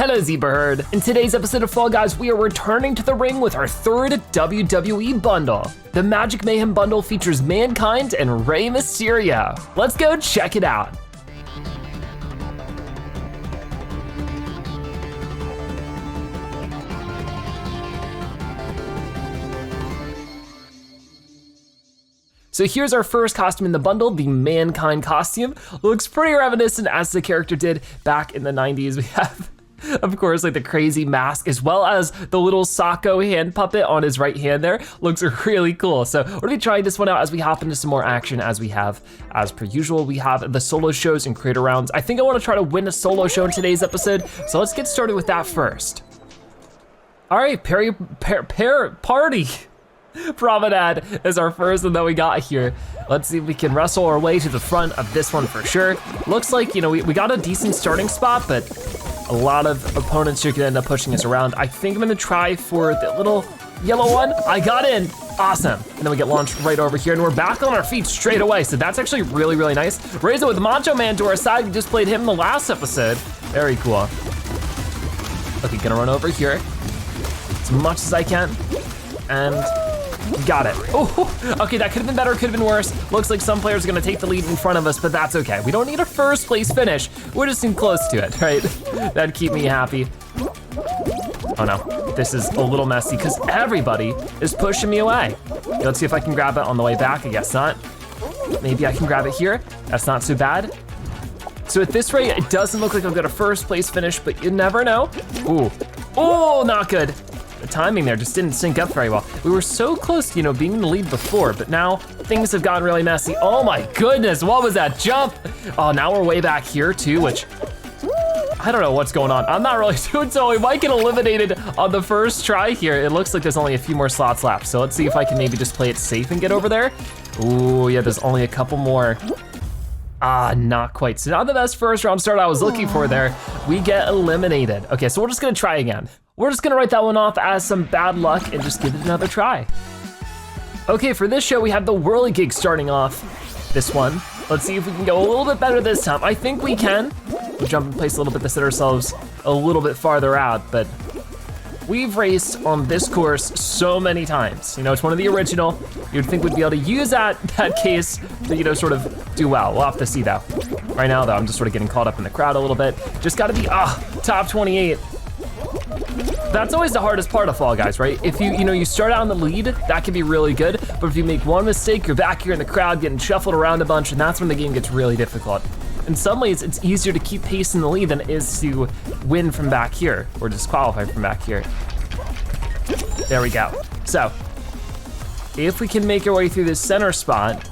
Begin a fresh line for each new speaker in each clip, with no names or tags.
Hello, Zebra Herd. In today's episode of Fall Guys, we are returning to the ring with our third WWE bundle. The Magic Mayhem bundle features Mankind and Rey Mysterio. Let's go check it out. So here's our first costume in the bundle, the Mankind costume. Looks pretty reminiscent as the character did back in the 90s. We have, of course, like the crazy mask, as well as the little Socko hand puppet on his right hand there. Looks really cool. So we're gonna be trying this one out as we hop into some more action as we have, as per usual, we have the solo shows and creator rounds. I think I wanna try to win a solo show in today's episode, so let's get started with that first. All right, party. Promenade is our first one that we got here. Let's see if we can wrestle our way to the front of this one for sure. Looks like, you know, we got a decent starting spot, but a lot of opponents are gonna end up pushing us around. I think I'm gonna try for the little yellow one. I got in, awesome. And then we get launched right over here and we're back on our feet straight away. So that's actually really nice. Razor with Macho Man to our side. We just played him in the last episode. Very cool. Okay, gonna run over here as much as I can. And got it. Oh, okay, that could have been better, could have been worse. Looks like some players are gonna take the lead in front of us, but that's okay. We don't need a first place finish. We're just in close to it, right? That'd keep me happy. Oh no, this is a little messy because everybody is pushing me away. Let's see if I can grab it on the way back, I guess not. Maybe I can grab it here. That's not so bad. So at this rate, it doesn't look like I'll get a first place finish, but you never know. Ooh, oh, not good. The timing there just didn't sync up very well. We were so close to, you know, being in the lead before, but now things have gotten really messy. Oh my goodness, what was that jump? Oh, now we're way back here too, which, I don't know what's going on. I'm not really doing so. We might get eliminated on the first try here. It looks like there's only a few more slots left. So let's see if I can maybe just play it safe and get over there. Ooh, yeah, there's only a couple more. Ah, not quite. So not the best first round start I was looking for there. We get eliminated. Okay, so we're just gonna try again. We're just gonna write that one off as some bad luck and just give it another try. Okay, for this show, we have the whirligig starting off this one. Let's see if we can go a little bit better this time. I think we can. We'll jump in place a little bit to set ourselves a little bit farther out, but we've raced on this course so many times. You know, it's one of the original. You'd think we'd be able to use that case to, you know, sort of do well. We'll have to see though. Right now though, I'm just sort of getting caught up in the crowd a little bit. Just gotta be, top 28. That's always the hardest part of Fall Guys, right? If you start out in the lead, that can be really good, but if you make one mistake, you're back here in the crowd getting shuffled around a bunch, and that's when the game gets really difficult. In some ways, it's easier to keep pace in the lead than it is to win from back here, or disqualify from back here. There we go. So, if we can make our way through this center spot,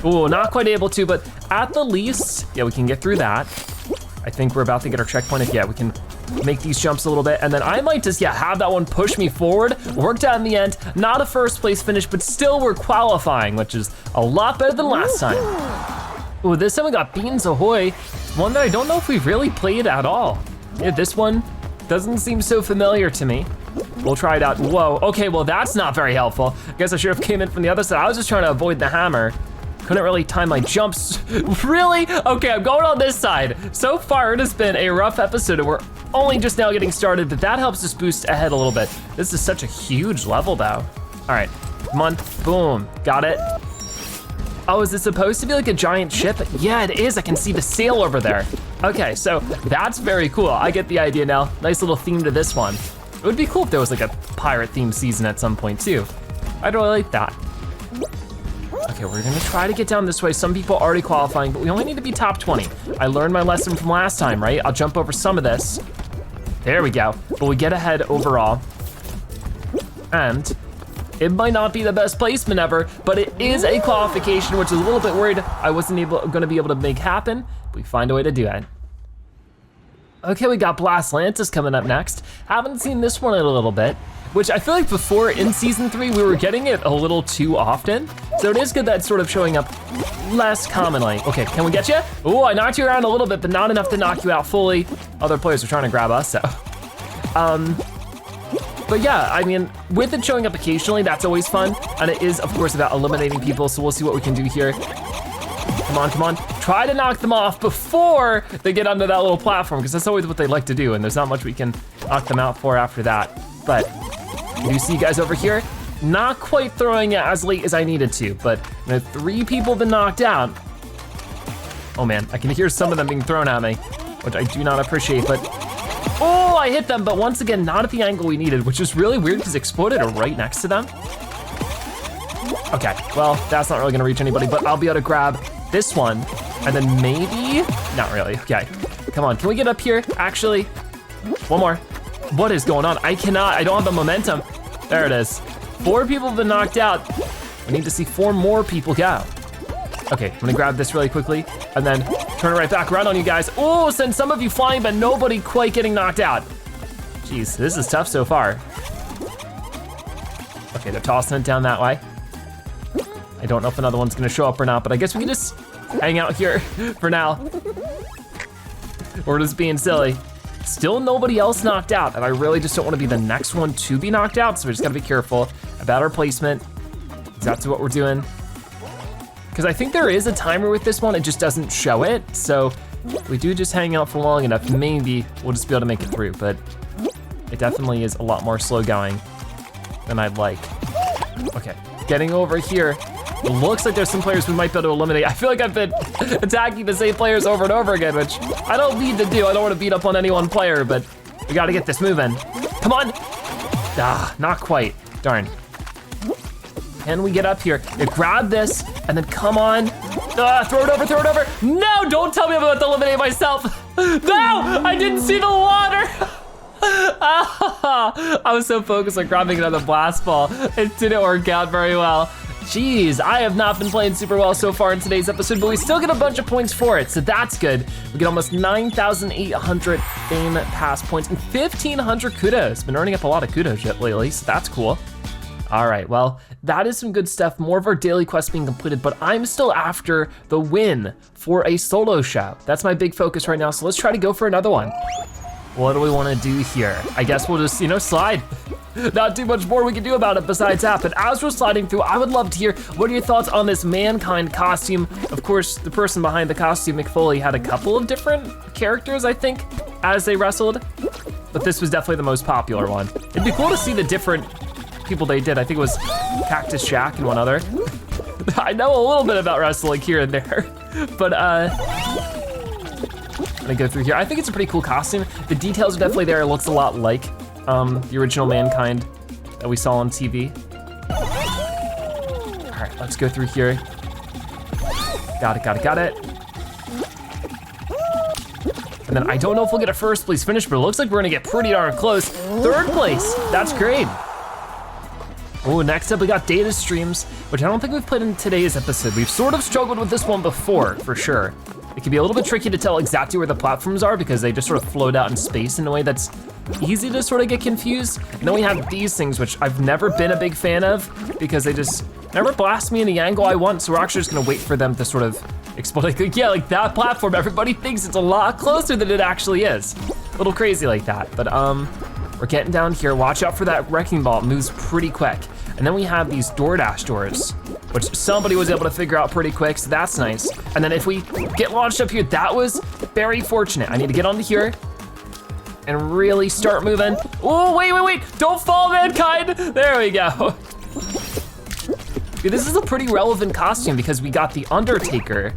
ooh, not quite able to, but at the least, yeah, we can get through that. I think we're about to get our checkpoint. If, yeah, we can make these jumps a little bit, and then I might just, yeah, have that one push me forward. Worked out in the end, not a first place finish, but still we're qualifying, which is a lot better than last time. Ooh, this time we got Beans Ahoy, one that I don't know if we've really played at all. Yeah, this one doesn't seem so familiar to me. We'll try it out. Whoa, okay, well that's not very helpful. I guess I should have came in from the other side. I was just trying to avoid the hammer. Couldn't really time my jumps. Really? Okay, I'm going on this side. So far, it has been a rough episode and we're only just now getting started, but that helps us boost ahead a little bit. This is such a huge level though. All right, come on, boom, got it. Oh, is this supposed to be like a giant ship? Yeah, it is, I can see the sail over there. Okay, so that's very cool. I get the idea now. Nice little theme to this one. It would be cool if there was like a pirate themed season at some point too. I'd really like that. Okay, we're gonna try to get down this way. Some people are already qualifying, but we only need to be top 20. I learned my lesson from last time, right? I'll jump over some of this. There we go, but we get ahead overall. And it might not be the best placement ever, but it is a qualification, which is a little bit worried I wasn't gonna be able to make happen, but we find a way to do it. Okay, we got Blast Lantis coming up next. Haven't seen this one in a little bit, which I feel like before in season 3, we were getting it a little too often. So it is good that it's sort of showing up less commonly. Okay, can we get you? Oh, I knocked you around a little bit, but not enough to knock you out fully. Other players are trying to grab us, so. But yeah, I mean, with it showing up occasionally, that's always fun. And it is, of course, about eliminating people, so we'll see what we can do here. Come on, come on. try to knock them off before they get onto that little platform, because that's always what they like to do, and there's not much we can knock them out for after that. But you see guys over here, not quite throwing it as late as I needed to, but 3 people have been knocked out. Oh man, I can hear some of them being thrown at me, which I do not appreciate, but oh, I hit them, but once again, not at the angle we needed, which is really weird because Exploded are right next to them. Okay, well, that's not really gonna reach anybody, but I'll be able to grab this one, and then maybe, not really, okay. Come on, can we get up here, actually? One more. What is going on? I don't have the momentum. There it is. 4 people have been knocked out. We need to see 4 more people go. Okay, I'm gonna grab this really quickly, and then turn it right back around on you guys. Oh, send some of you flying, but nobody quite getting knocked out. Jeez, this is tough so far. Okay, they're tossing it down that way. I don't know if another one's gonna show up or not, but I guess we can just hang out here for now. We're just being silly. Still nobody else knocked out, and I really just don't wanna be the next one to be knocked out, so we just gotta be careful about our placement. That's what we're doing. Because I think there is a timer with this one, it just doesn't show it, so if we do just hang out for long enough, maybe we'll just be able to make it through, but it definitely is a lot more slow going than I'd like. Okay, getting over here. It looks like there's some players we might be able to eliminate. I feel like I've been attacking the same players over and over again, which I don't need to do. I don't want to beat up on any one player, but we gotta get this moving. Come on. Ah, not quite, darn. Can we get up here? Yeah, grab this, and then come on. Throw it over, throw it over. No, don't tell me I'm about to eliminate myself. No, I didn't see the water. I was so focused on grabbing another blast ball. It didn't work out very well. Jeez, I have not been playing super well so far in today's episode, but we still get a bunch of points for it, so that's good. We get almost 9,800 Fame Pass points and 1,500 kudos. Been earning up a lot of kudos lately, so that's cool. All right, well, that is some good stuff. More of our daily quests being completed, but I'm still after the win for a solo show. That's my big focus right now, so let's try to go for another one. What do we wanna do here? I guess we'll just, slide. Not too much more we can do about it besides that, but as we're sliding through, I would love to hear what are your thoughts on this Mankind costume. Of course, the person behind the costume, McFoley, had a couple of different characters, I think, as they wrestled, but this was definitely the most popular one. It'd be cool to see the different people they did. I think it was Cactus Jack and one other. I know a little bit about wrestling here and there, but I'm gonna go through here. I think it's a pretty cool costume. The details are definitely there. It looks a lot like the original Mankind that we saw on TV. All right, let's go through here. Got it. And then I don't know if we'll get a first place finish, but it looks like we're gonna get pretty darn close. 3rd place, that's great. Oh, next up we got data streams, which I don't think we've played in today's episode. We've sort of struggled with this one before, for sure. It can be a little bit tricky to tell exactly where the platforms are because they just sort of float out in space in a way that's easy to sort of get confused. And then we have these things, which I've never been a big fan of because they just never blast me in the angle I want, so we're actually just gonna wait for them to sort of explode. Yeah, like that platform, everybody thinks it's a lot closer than it actually is. A little crazy like that, but we're getting down here. Watch out for that wrecking ball, it moves pretty quick. And then we have these DoorDash doors, which somebody was able to figure out pretty quick, so that's nice. And then if we get launched up here, that was very fortunate. I need to get onto here and really start moving. Oh, wait, don't fall, Mankind. There we go. Yeah, this is a pretty relevant costume because we got the Undertaker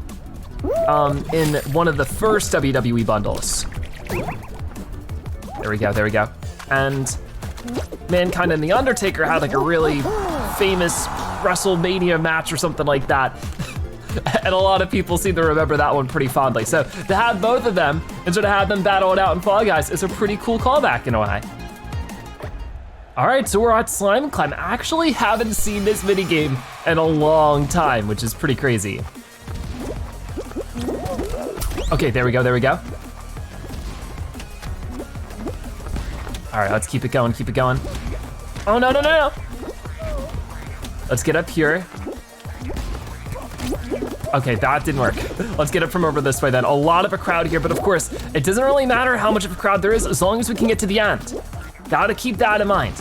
in one of the first WWE bundles. There we go. And Mankind and the Undertaker had like a really famous WrestleMania match or something like that. And a lot of people seem to remember that one pretty fondly. So to have both of them and sort of have them battle it out in Fall Guys is a pretty cool callback in a way. All right, so we're at Slime Climb. I actually haven't seen this minigame in a long time, which is pretty crazy. Okay, there we go. All right, let's keep it going. Oh, no. Let's get up here. Okay, that didn't work. Let's get it from over this way then. A lot of a crowd here, but of course, it doesn't really matter how much of a crowd there is as long as we can get to the end. Gotta keep that in mind.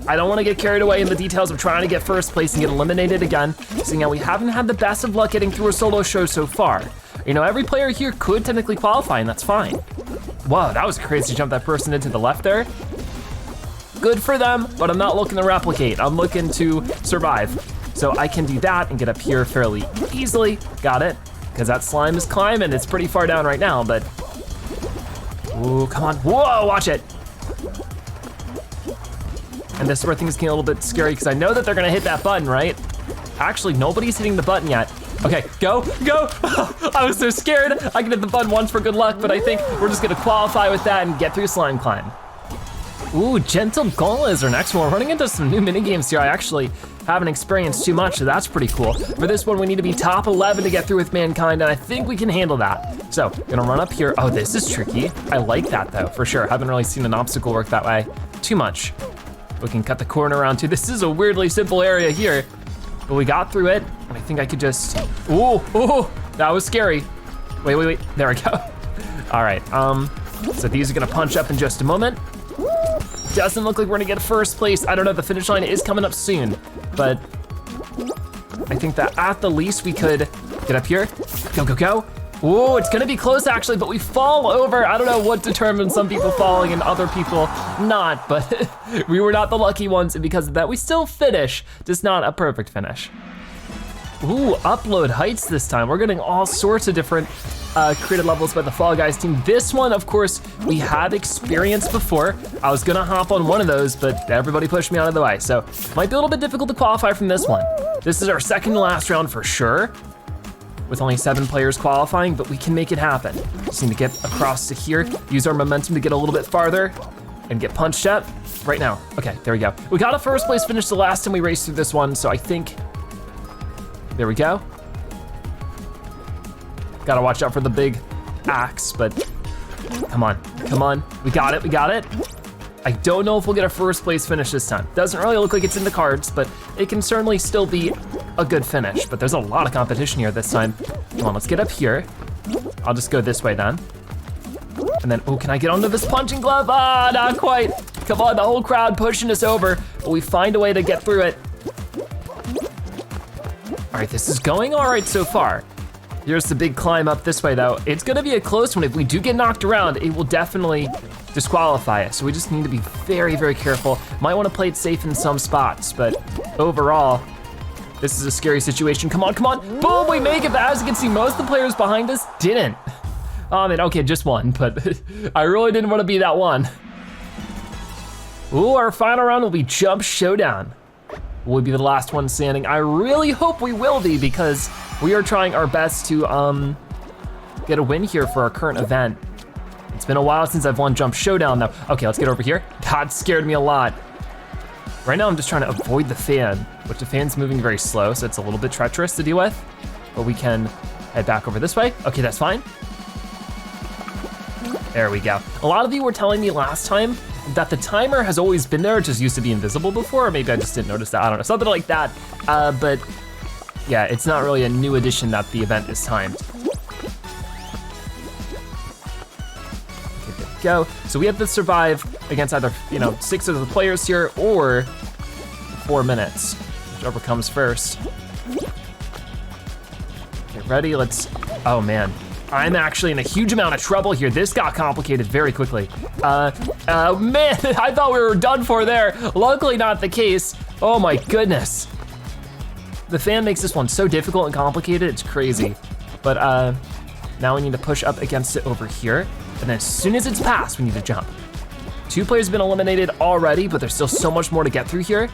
I don't wanna get carried away in the details of trying to get first place and get eliminated again, seeing how we haven't had the best of luck getting through a solo show so far. You know, every player here could technically qualify, and that's fine. Whoa, that was a crazy jump that person did to the left there. Good for them, but I'm not looking to replicate. I'm looking to survive. So I can do that and get up here fairly easily. Got it, because that slime is climbing. It's pretty far down right now, but. Ooh, come on, whoa, watch it. And this is where things get a little bit scary because I know that they're gonna hit that button, right? Actually, nobody's hitting the button yet. Okay, go, go. I was so scared. I can hit the button once for good luck, but I think we're just gonna qualify with that and get through slime climb. Ooh, Gentle Gauntlet is our next one. We're running into some new mini games here. I actually haven't experienced too much, so that's pretty cool. For this one, we need to be top 11 to get through with Mankind, and I think we can handle that. So, gonna run up here. Oh, this is tricky. I like that though, for sure. Haven't really seen an obstacle work that way too much. We can cut the corner around too. This is a weirdly simple area here, but we got through it, and I think I could just, ooh, that was scary. Wait, there we go. All right, so these are gonna punch up in just a moment. Doesn't look like we're gonna get first place. I don't know, the finish line is coming up soon, but I think that at the least we could get up here. Go, go, go. Ooh, it's gonna be close actually, but we fall over. I don't know what determines some people falling and other people not, but we were not the lucky ones, and because of that, we still finish, just not a perfect finish. Ooh, upload heights this time. We're getting all sorts of different created levels by the Fall Guys team. This one, of course, we have experienced before. I was gonna hop on one of those, but everybody pushed me out of the way, so might be a little bit difficult to qualify from this one. This is our second to last round for sure, with only 7 players qualifying, but we can make it happen. Just need to get across to here, use our momentum to get a little bit farther, and get punched up right now. Okay, there we go. We got a first place finish the last time we raced through this one, so I think, there we go. Gotta watch out for the big axe, but come on, we got it. I don't know if we'll get a first place finish this time. Doesn't really look like it's in the cards, but it can certainly still be a good finish, but there's a lot of competition here this time. Come on, let's get up here. I'll just go this way then. And then, oh, can I get onto this punching glove? Ah, not quite. Come on, the whole crowd pushing us over, but we find a way to get through it. All right, this is going all right so far. Here's the big climb up this way though. It's gonna be a close one. If we do get knocked around, it will definitely disqualify us. So we just need to be very, very careful. Might wanna play it safe in some spots, but overall, this is a scary situation. Come on, boom, we make it, but as you can see, most of the players behind us didn't. Oh man, okay, just one, but I really didn't wanna be that one. Ooh, our final round will be Jump Showdown. Will be the last one standing. I really hope we will be, because we are trying our best to get a win here for our current event. It's been a while since I've won Jump Showdown though. Okay, let's get over here. That scared me a lot. Right now I'm just trying to avoid the fan, which the fan's moving very slow, so it's a little bit treacherous to deal with, but we can head back over this way. Okay, that's fine. There we go. A lot of you were telling me last time that the timer has always been there, it just used to be invisible before, or maybe I just didn't notice that, I don't know, something like that. But yeah, it's not really a new addition that the event is timed. Okay, there we go. So we have to survive against either, 6 of the players here or 4 minutes, whichever comes first. Okay, ready, oh man. I'm actually in a huge amount of trouble here. This got complicated very quickly. Man, I thought we were done for there. Luckily not the case. Oh my goodness. The fan makes this one so difficult and complicated, it's crazy. But now we need to push up against it over here. And then as soon as it's passed, we need to jump. 2 players have been eliminated already, but there's still so much more to get through here.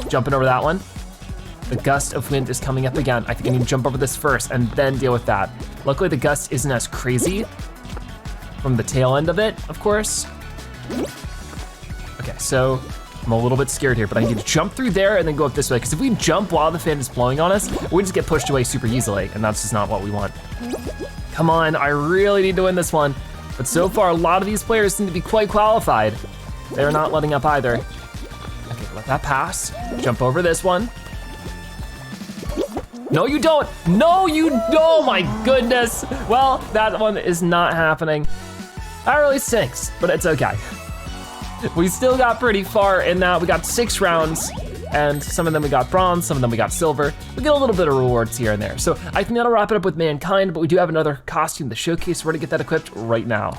Jumping over that one. The gust of wind is coming up again. I think I need to jump over this first and then deal with that. Luckily the gust isn't as crazy from the tail end of it, of course. Okay, so I'm a little bit scared here, but I need to jump through there and then go up this way, because if we jump while the fan is blowing on us, we just get pushed away super easily, and that's just not what we want. Come on, I really need to win this one. But so far, a lot of these players seem to be quite qualified. They're not letting up either. Okay, let that pass. Jump over this one. No, you don't. No, you don't. Oh my goodness. Well, that one is not happening. That really stinks, but it's okay. We still got pretty far in that. We got 6 rounds. and some of them we got bronze, some of them we got silver. We get a little bit of rewards here and there. So I think that'll wrap it up with Mankind, but we do have another costume to showcase. We're gonna get that equipped right now.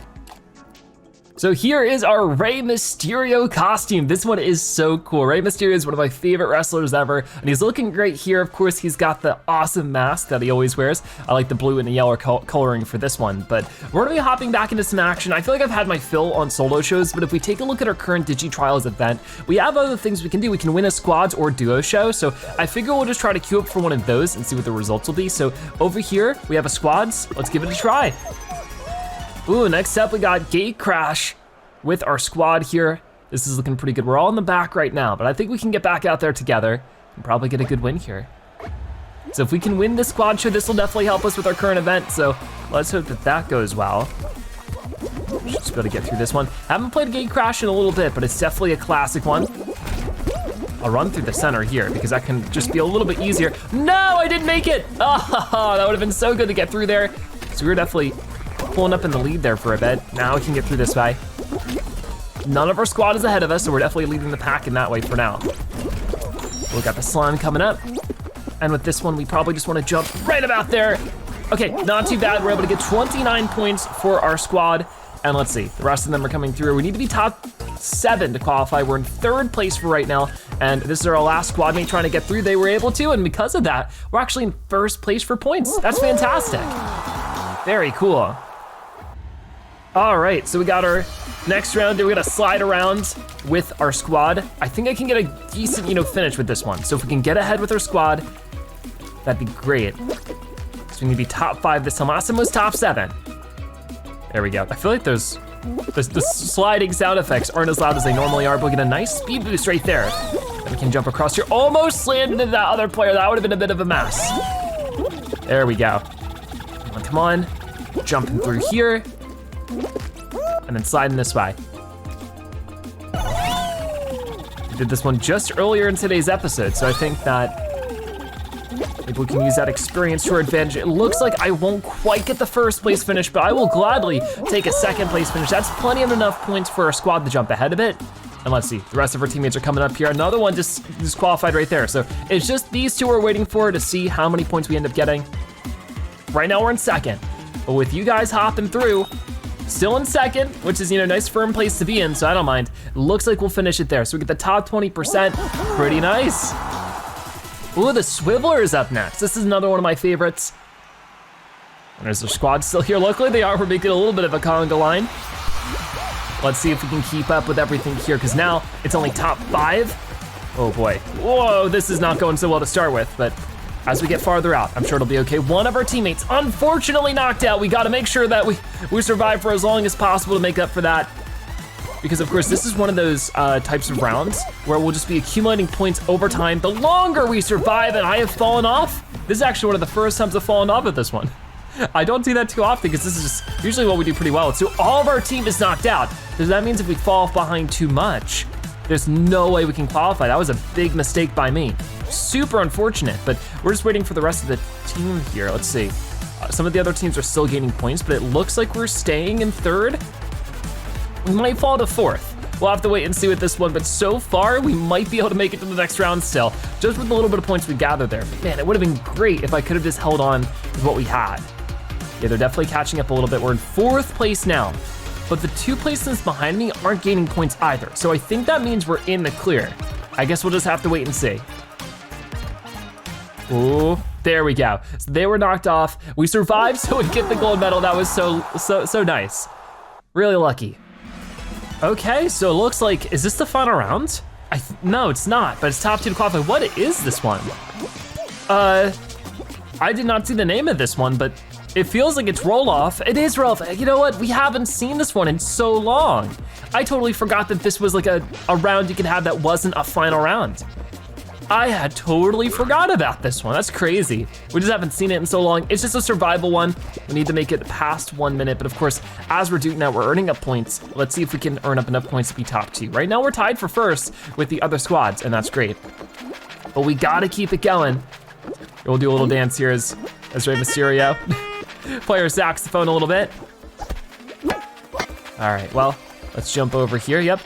So here is our Rey Mysterio costume. This one is so cool. Rey Mysterio is one of my favorite wrestlers ever, and he's looking great here. Of course, he's got the awesome mask that he always wears. I like the blue and the yellow coloring for this one, but we're gonna be hopping back into some action. I feel like I've had my fill on solo shows, but if we take a look at our current Digi-Trials event, we have other things we can do. We can win a squads or duo show, so I figure we'll just try to queue up for one of those and see what the results will be. So over here, we have a squads. Let's give it a try. Ooh, next up we got Gate Crash with our squad here. This is looking pretty good. We're all in the back right now, but I think we can get back out there together and probably get a good win here. So if we can win this squad show, this will definitely help us with our current event, so let's hope that that goes well. Just be able to get through this one. Haven't played Gate Crash in a little bit, but it's definitely a classic one. I'll run through the center here because that can just be a little bit easier. No, I didn't make it! Oh, that would have been so good to get through there. So we were definitely pulling up in the lead there for a bit. Now we can get through this way. None of our squad is ahead of us, so we're definitely leading the pack in that way for now. We got the slime coming up. And with this one, we probably just want to jump right about there. Okay, not too bad. We're able to get 29 points for our squad. And let's see, the rest of them are coming through. We need to be top 7 to qualify. We're in 3rd place for right now. And this is our last squad mate trying to get through. They were able to, and because of that, we're actually in 1st place for points. That's fantastic. Very cool. All right, so we got our next round. We're gonna slide around with our squad. I think I can get a decent, finish with this one. So if we can get ahead with our squad, that'd be great. So we need to be top 5 this time. Last time was top 7. There we go. I feel like the sliding sound effects aren't as loud as they normally are, but we get a nice speed boost right there. Then we can jump across here. Almost slammed into that other player. That would have been a bit of a mess. There we go. Come on, jumping through here. And then sliding this way. We did this one just earlier in today's episode, so I think that maybe we can use that experience to our advantage. It looks like I won't quite get the 1st place finish, but I will gladly take a 2nd place finish. That's plenty of enough points for our squad to jump ahead of it. And let's see, the rest of our teammates are coming up here. Another one just disqualified right there. So it's just these two we're waiting for to see how many points we end up getting. Right now we're in 2nd, but with you guys hopping through, still in 2nd, which is, nice firm place to be in, so I don't mind. Looks like we'll finish it there. So we get the top 20%, pretty nice. Ooh, the Swiveler is up next. This is another one of my favorites. And there's the squad still here. Luckily they are, we're making a little bit of a conga line. Let's see if we can keep up with everything here, because now it's only top 5. Oh boy, whoa, this is not going so well to start with, but as we get farther out, I'm sure it'll be okay. One of our teammates unfortunately knocked out. We gotta make sure that we survive for as long as possible to make up for that. Because of course, this is one of those types of rounds where we'll just be accumulating points over time. The longer we survive, and I have fallen off. This is actually one of the first times I've fallen off at this one. I don't do that too often because this is just usually what we do pretty well. So all of our team is knocked out. So that means if we fall behind too much, there's no way we can qualify. That was a big mistake by me. Super unfortunate, but we're just waiting for the rest of the team here. Let's see. Some of the other teams are still gaining points, but it looks like we're staying in 3rd. We might fall to 4th. We'll have to wait and see with this one, but so far, we might be able to make it to the next round still, just with the little bit of points we gathered there. But man, it would have been great if I could have just held on with what we had. Yeah, they're definitely catching up a little bit. We're in 4th place now, but the 2 places behind me aren't gaining points either. So I think that means we're in the clear. I guess we'll just have to wait and see. Ooh, there we go. So they were knocked off. We survived, so we get the gold medal. That was so nice. Really lucky. Okay, so it looks like, is this the final round? No, it's not, but it's top 2 to qualify. What is this one? I did not see the name of this one, but it feels like it's roll off. It is roll off. You know what? We haven't seen this one in so long. I totally forgot that this was like a round you could have that wasn't a final round. I had totally forgot about this one. That's crazy. We just haven't seen it in so long. It's just a survival one. We need to make it past 1 minute, but of course, as we're doing that, we're earning up points. Let's see if we can earn up enough points to be top 2. Right now, we're tied for 1st with the other squads, and that's great. But we gotta keep it going. We'll do a little dance here as Rey Mysterio. Play our saxophone a little bit. All right, well, let's jump over here, yep.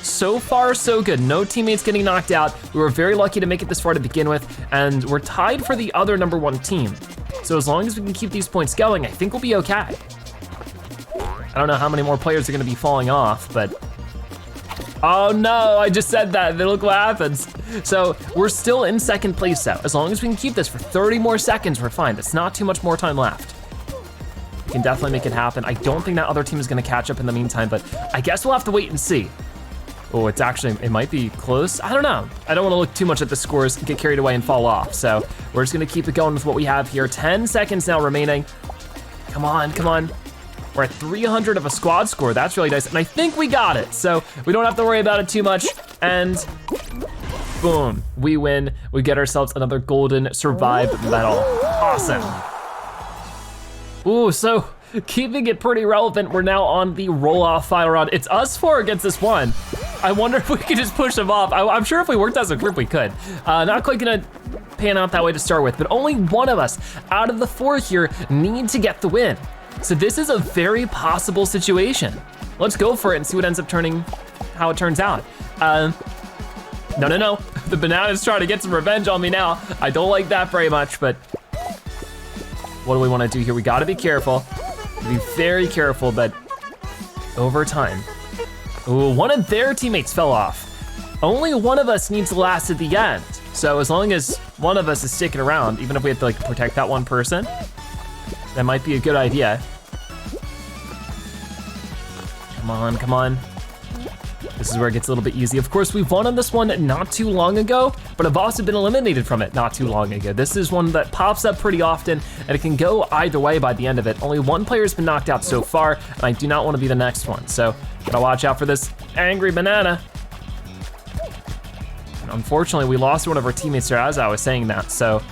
So far, so good. No teammates getting knocked out. We were very lucky to make it this far to begin with, and we're tied for the other #1 team. So as long as we can keep these points going, I think we'll be okay. I don't know how many more players are gonna be falling off, but oh no, I just said that, then look what happens. So we're still in second place though. As long as we can keep this for 30 more seconds, we're fine. That's not too much more time left. We can definitely make it happen. I don't think that other team is gonna catch up in the meantime, but I guess we'll have to wait and see. Oh, it might be close. I don't know. I don't wanna look too much at the scores, get carried away and fall off. So we're just gonna keep it going with what we have here. 10 seconds now remaining. Come on, come on. We're at 300 of a squad score. That's really nice. And I think we got it. So we don't have to worry about it too much. And boom, we win. We get ourselves another golden survive medal. Awesome. Ooh, so keeping it pretty relevant, we're now on the roll-off final round. It's us 4 against this 1. I wonder if we could just push them off. I'm sure if we worked as a group, we could. Not quite gonna pan out that way to start with, but only one of us out of the 4 here need to get the win. So this is a very possible situation. Let's go for it and see what ends up how it turns out. No. The banana's trying to get some revenge on me now. I don't like that very much, but what do we wanna do here? We gotta be careful. Be very careful, but over time. Ooh, one of their teammates fell off. Only one of us needs to last at the end. So as long as one of us is sticking around, even if we have to like protect that one person, that might be a good idea. Come on, come on. This is where it gets a little bit easy. Of course, we've won on this one not too long ago, but I've also been eliminated from it not too long ago. This is one that pops up pretty often, and it can go either way by the end of it. Only one player's been knocked out so far, and I do not want to be the next one. So, gotta watch out for this angry banana. And unfortunately, we lost one of our teammates there as I was saying that, so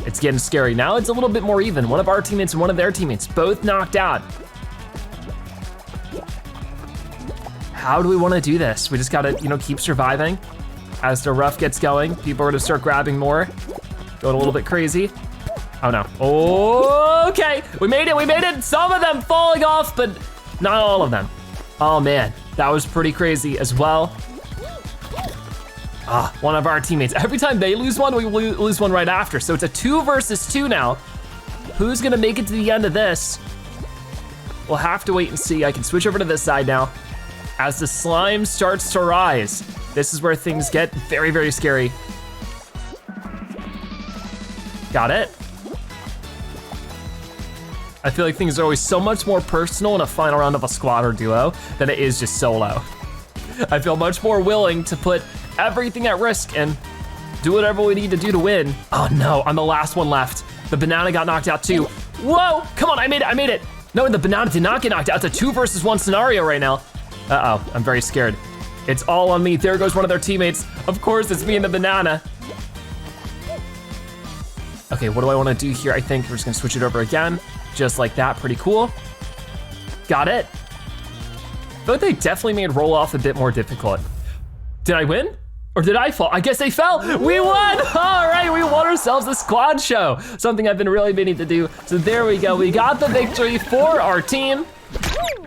it's getting scary. Now it's a little bit more even. One of our teammates and one of their teammates, both knocked out. How do we wanna do this? We just gotta, keep surviving. As the rough gets going, people are gonna start grabbing more. Going a little bit crazy. Oh no. Oh, okay, we made it. Some of them falling off, but not all of them. Oh man, that was pretty crazy as well. One of our teammates. Every time they lose one, we lose one right after. So it's a 2 versus 2 now. Who's gonna make it to the end of this? We'll have to wait and see. I can switch over to this side now. As the slime starts to rise, this is where things get very, very scary. Got it. I feel like things are always so much more personal in a final round of a squad or duo than it is just solo. I feel much more willing to put everything at risk and do whatever we need to do to win. Oh no, I'm the last one left. The banana got knocked out too. Whoa, come on, I made it. No, the banana did not get knocked out. It's a 2 versus 1 scenario right now. Uh-oh, I'm very scared. It's all on me. There goes one of their teammates. Of course, it's me and the banana. Okay, what do I wanna do here? I think we're just gonna switch it over again. Just like that, pretty cool. Got it. I feel like they definitely made roll off a bit more difficult. Did I win? Or did I fall? I guess they fell. We won! All right, we won ourselves a squad show. Something I've been really meaning to do. So there we go, we got the victory for our team.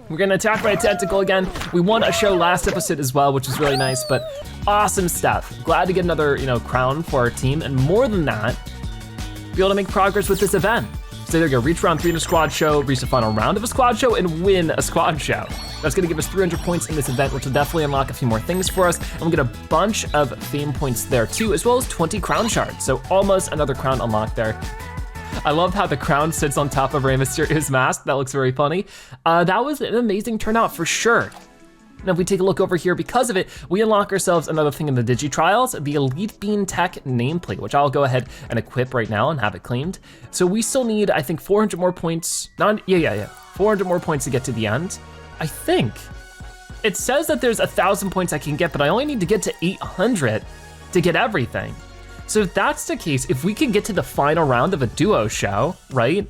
We're gonna attack by a tentacle again. We won a show last episode as well, which was really nice, but awesome stuff. Glad to get another, crown for our team, and more than that, be able to make progress with this event. So there we go, reach round 3 in a squad show, reach the final round of a squad show, and win a squad show. That's gonna give us 300 points in this event, which will definitely unlock a few more things for us, and we'll get a bunch of fame points there too, as well as 20 crown shards. So almost another crown unlocked there. I love how the crown sits on top of Rey Mysterio's mask. That looks very funny. That was an amazing turnout for sure. Now if we take a look over here, because of it, we unlock ourselves another thing in the Digi Trials, the Elite Bean Tech nameplate, which I'll go ahead and equip right now and have it claimed. So we still need, I think, 400 more points. 400 more points to get to the end. I think. It says that there's 1,000 points I can get, but I only need to get to 800 to get everything. So if that's the case, if we could get to the final round of a duo show, right?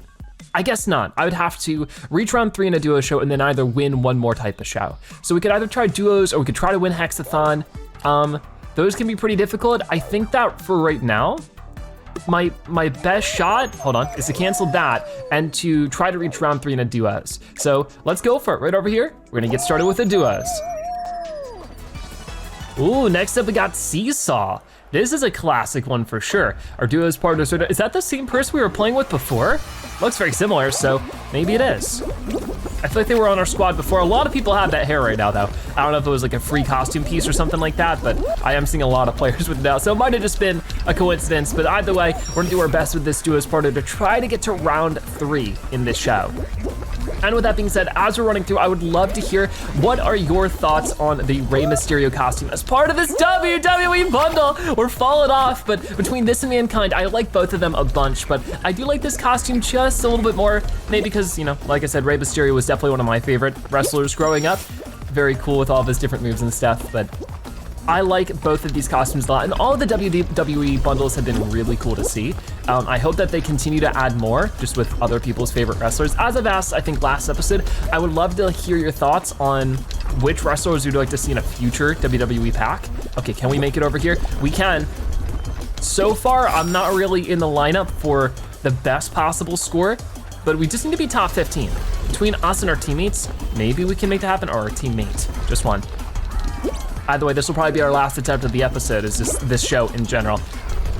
I guess not. I would have to reach round 3 in a duo show and then either win one more type of show. So we could either try duos or we could try to win Hexathon. Those can be pretty difficult. I think that for right now, my best shot, hold on, is to cancel that and to try to reach round 3 in a duos. So let's go for it right over here. We're gonna get started with the duos. Ooh, next up we got Seesaw. This is a classic one for sure. Our duo is part of Showdown. Is that the same person we were playing with before? Looks very similar, so maybe it is. I feel like they were on our squad before. A lot of people have that hair right now though. I don't know if it was like a free costume piece or something like that, but I am seeing a lot of players with it now, so it might have just been a coincidence, but either way, we're gonna do our best with this duo's partner to try to get to round 3 in this show. And with that being said, as we're running through, I would love to hear what are your thoughts on the Rey Mysterio costume as part of this WWE bundle. We're falling off, but between this and Mankind, I like both of them a bunch, but I do like this costume just a little bit more, maybe because, you know, like I said, Rey Mysterio was definitely one of my favorite wrestlers growing up. Very cool with all of his different moves and stuff, but I like both of these costumes a lot, and all of the WWE bundles have been really cool to see. I hope that they continue to add more, just with other people's favorite wrestlers. As I've asked, I think last episode, I would love to hear your thoughts on which wrestlers you'd like to see in a future WWE pack. Okay, can we make it over here? We can. So far, I'm not really in the lineup for the best possible score, but we just need to be top 15. Between us and our teammates, maybe we can make that happen, or our teammate, just one. Either way, this will probably be our last attempt of the episode, is just this show in general.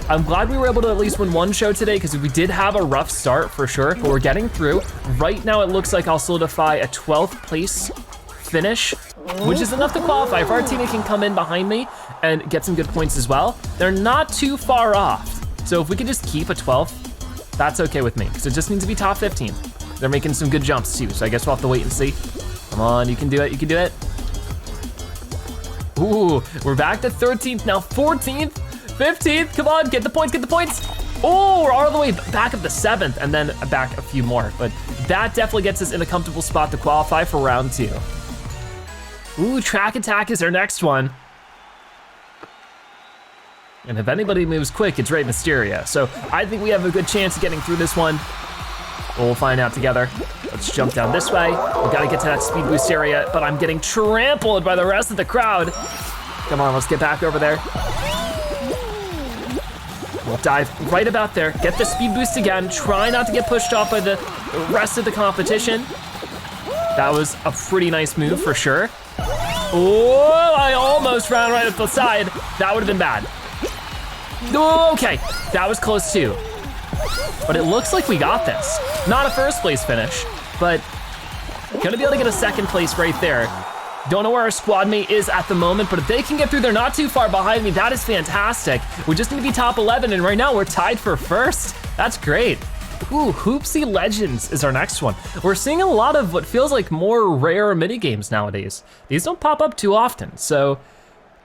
I'm glad we were able to at least win one show today, because we did have a rough start for sure, but we're getting through. Right now, it looks like I'll solidify a 12th place finish, which is enough to qualify. If our teammate can come in behind me and get some good points as well, they're not too far off. So if we could just keep a 12th, that's okay with me, because it just needs to be top 15. They're making some good jumps too, so I guess we'll have to wait and see. Come on, you can do it, you can do it. Ooh, we're back to 13th, now 14th, 15th, come on, get the points, get the points. Oh, we're all the way back up to 7th, and then back a few more, but that definitely gets us in a comfortable spot to qualify for round 2. Ooh, track attack is our next one. And if anybody moves quick, it's Rey Mysterio. So I think we have a good chance of getting through this one. We'll find out together. Let's jump down this way. We gotta get to that speed boost area, but I'm getting trampled by the rest of the crowd. Come on, let's get back over there. We'll dive right about there, get the speed boost again, try not to get pushed off by the rest of the competition. That was a pretty nice move for sure. Oh, I almost ran right up the side. That would have been bad. Okay, that was close too. But it looks like we got this. Not a first place finish, but gonna be able to get a second place right there. Don't know where our squad mate is at the moment, but if they can get through, they're not too far behind me. That is fantastic. We just need to be top 11, and right now we're tied for first. That's great. Ooh, Hoopsie Legends is our next one. We're seeing a lot of what feels like more rare mini games nowadays. These don't pop up too often, so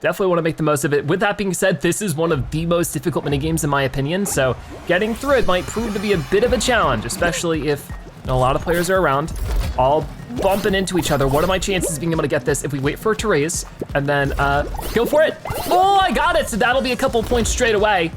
definitely want to make the most of it. With that being said, this is one of the most difficult mini games in my opinion, so getting through it might prove to be a bit of a challenge, especially if a lot of players are around, all bumping into each other. What are my chances of being able to get this if we wait for it to raise and then go for it? Oh, I got it, so that'll be a couple points straight away.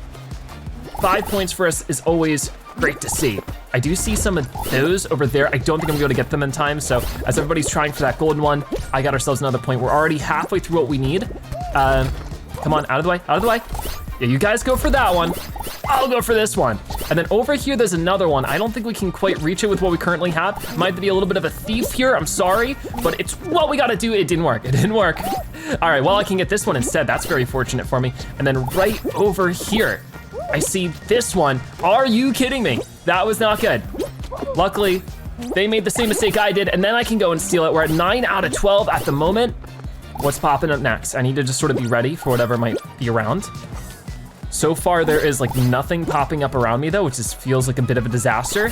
5 points for us is always great to see. I do see some of those over there. I don't think I'm gonna be able to get them in time, so as everybody's trying for that golden one, I got ourselves another point. We're already halfway through what we need. Come on, out of the way, out of the way. Yeah, you guys go for that one. I'll go for this one. And then over here, there's another one. I don't think we can quite reach it with what we currently have. Might be a little bit of a thief here, I'm sorry, but it's what we gotta do. It didn't work, it didn't work. All right, well, I can get this one instead. That's very fortunate for me. And then right over here, I see this one. Are you kidding me? That was not good. Luckily, they made the same mistake I did, and then I can go and steal it. We're at 9 out of 12 at the moment. What's popping up next? I need to just sort of be ready for whatever might be around. So far, there is like nothing popping up around me though, which just feels like a bit of a disaster.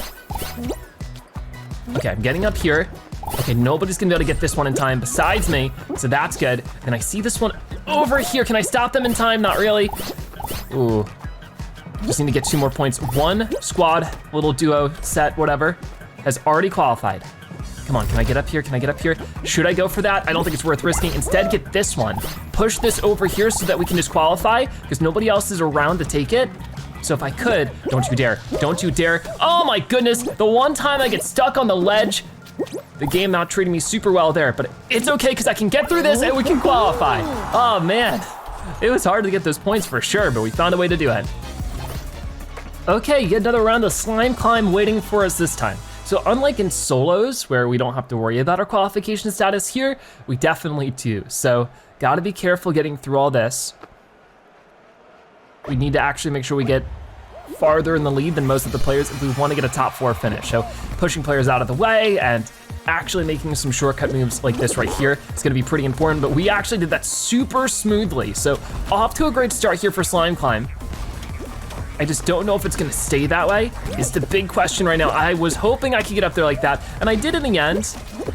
Okay, I'm getting up here. Okay, nobody's gonna be able to get this one in time besides me, so that's good. And I see this one over here. Can I stop them in time? Not really. Ooh. Just need to get 2 more points. One squad, little duo set, whatever, has already qualified. Come on, can I get up here? Can I get up here? Should I go for that? I don't think it's worth risking. Instead, get this one. Push this over here so that we can just qualify, because nobody else is around to take it. So if I could, don't you dare, don't you dare. Oh my goodness, the one time I get stuck on the ledge, the game not treating me super well there, but it's okay, because I can get through this and we can qualify. Oh man, it was hard to get those points for sure, but we found a way to do it. Okay, yet another round of slime climb waiting for us this time. So unlike in solos, where we don't have to worry about our qualification status here, we definitely do. So Gotta be careful getting through all this. We need to actually make sure we get farther in the lead than most of the players if we want to get a top 4 finish. So pushing players out of the way and actually making some shortcut moves like this right here, it's gonna be pretty important, but we actually did that super smoothly. So off to a great start here for Slime Climb. I just don't know if it's gonna stay that way. It's the big question right now. I was hoping I could get up there like that, and I did in the end.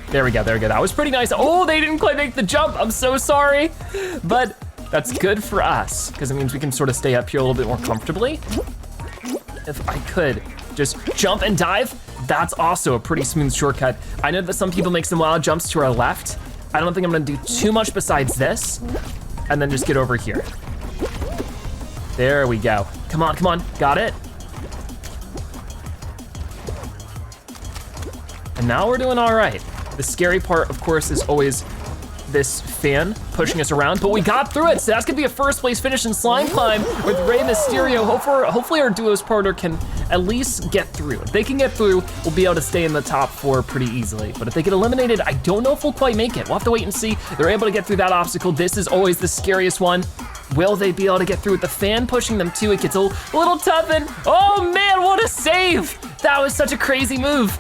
There we go, there we go. That was pretty nice. Oh, they didn't quite make the jump. I'm so sorry. But that's good for us, because it means we can sort of stay up here a little bit more comfortably. If I could just jump and dive, that's also a pretty smooth shortcut. I know that some people make some wild jumps to our left. I don't think I'm gonna do too much besides this, and then just get over here. There we go. Come on, come on, got it. And now we're doing all right. The scary part, of course, is always this fan pushing us around, but we got through it, so that's gonna be a first place finish in Slime Climb with Rey Mysterio. Hopefully our duos partner can at least get through. If they can get through, we'll be able to stay in the top 4 pretty easily. But if they get eliminated, I don't know if we'll quite make it. We'll have to wait and see. They're able to get through that obstacle. This is always the scariest one. Will they be able to get through with the fan pushing them too? It gets a little tough, and oh man, what a save! That was such a crazy move.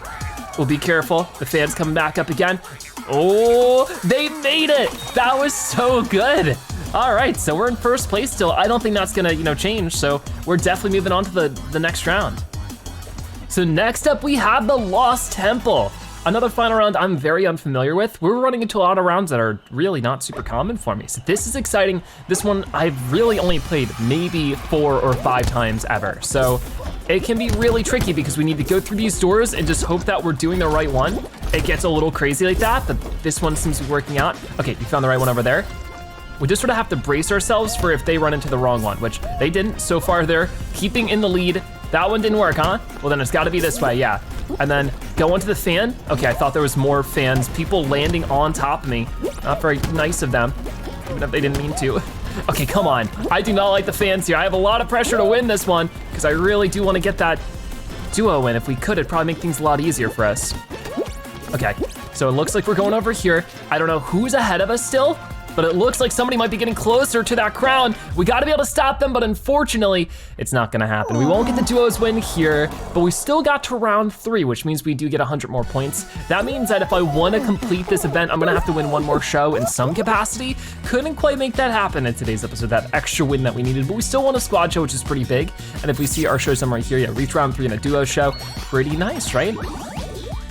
We'll be careful. The fan's coming back up again. Oh, they made it. That was so good. All right, so we're in first place still. I don't think that's gonna, change, so we're definitely moving on to the next round. So next up, we have the Lost Temple. Another final round I'm very unfamiliar with. We're running into a lot of rounds that are really not super common for me. So this is exciting. This one I've really only played maybe 4 or 5 times ever. So it can be really tricky because we need to go through these doors and just hope that we're doing the right one. It gets a little crazy like that, but this one seems to be working out. Okay, you found the right one over there. We just sort of have to brace ourselves for if they run into the wrong one, which they didn't. So far they're keeping in the lead. That one didn't work, huh? Well then it's gotta be this way, yeah. And then go into the fan. Okay, I thought there was more fans. People landing on top of me. Not very nice of them, even if they didn't mean to. Okay, come on. I do not like the fans here. I have a lot of pressure to win this one because I really do want to get that duo win. If we could, it'd probably make things a lot easier for us. Okay, so it looks like we're going over here. I don't know who's ahead of us still, but it looks like somebody might be getting closer to that crown. We gotta be able to stop them, but unfortunately, it's not gonna happen. We won't get the duos win here, but we still got to round 3, which means we do get 100 more points. That means that if I wanna complete this event, I'm gonna have to win one more show in some capacity. Couldn't quite make that happen in today's episode, that extra win that we needed, but we still won a squad show, which is pretty big. And if we see our show somewhere here, yeah, reach round 3 in a duo show, pretty nice, right?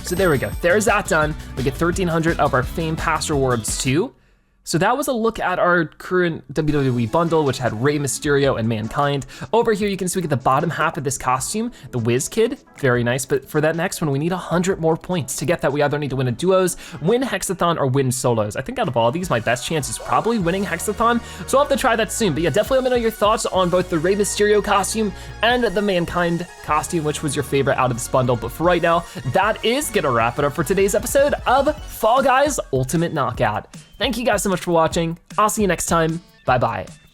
So there we go, there's that done. We get 1,300 of our Fame Pass rewards too. So that was a look at our current WWE bundle, which had Rey Mysterio and Mankind. Over here, you can see we get the bottom half of this costume, the Whiz Kid, very nice. But for that next one, we need 100 more points. To get that, we either need to win a duos, win Hexathon, or win solos. I think out of all of these, my best chance is probably winning Hexathon. So I'll have to try that soon. But yeah, definitely let me know your thoughts on both the Rey Mysterio costume and the Mankind costume, which was your favorite out of this bundle. But for right now, that is gonna wrap it up for today's episode of Fall Guys Ultimate Knockout. Thank you guys so much for watching. I'll see you next time. Bye-bye.